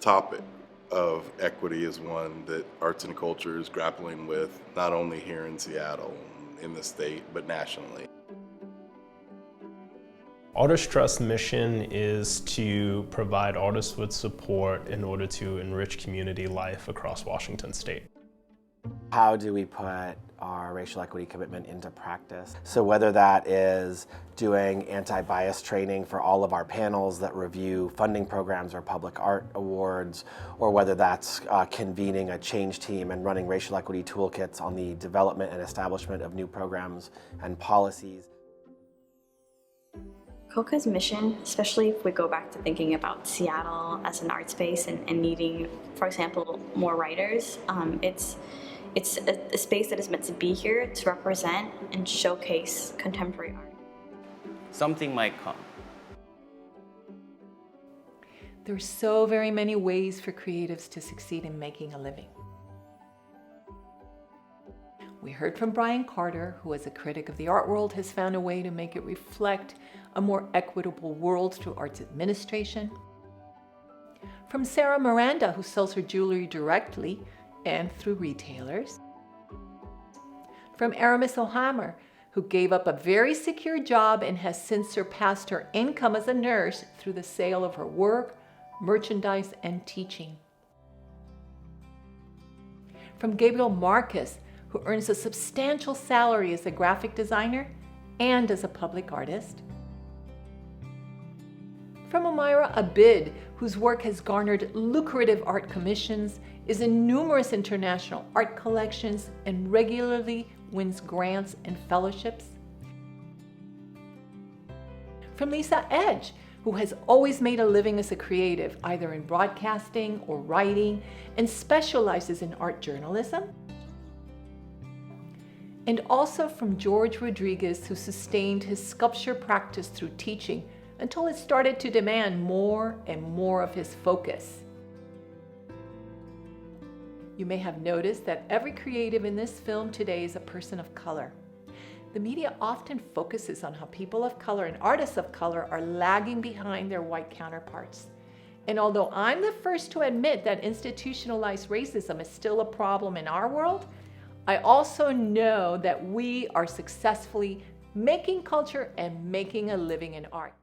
topic of equity is one that arts and culture is grappling with, not only here in Seattle, in the state, but nationally. Artist Trust's mission is to provide artists with support in order to enrich community life across Washington state. How do we put our racial equity commitment into practice? So whether that is doing anti-bias training for all of our panels that review funding programs or public art awards, or whether that's convening a change team and running racial equity toolkits on the development and establishment of new programs and policies. COCA's mission, especially if we go back to thinking about Seattle as an art space and needing, for example, more writers, it's a space that is meant to be here to represent and showcase contemporary art. Something might come. There are so very many ways for creatives to succeed in making a living. We heard from Brian Carter, who as a critic of the art world has found a way to make it reflect a more equitable world through arts administration. From Sarah Miranda, who sells her jewelry directly and through retailers. From Aramis Ohammer, who gave up a very secure job and has since surpassed her income as a nurse through the sale of her work, merchandise, and teaching. From Gabriel Marcus, who earns a substantial salary as a graphic designer and as a public artist. From Amira Abid, whose work has garnered lucrative art commissions, is in numerous international art collections, and regularly wins grants and fellowships. From Lisa Edge, who has always made a living as a creative, either in broadcasting or writing, and specializes in art journalism. And also from George Rodriguez, who sustained his sculpture practice through teaching until it started to demand more and more of his focus. You may have noticed that every creative in this film today is a person of color. The media often focuses on how people of color and artists of color are lagging behind their white counterparts. And although I'm the first to admit that institutionalized racism is still a problem in our world, I also know that we are successfully making culture and making a living in art.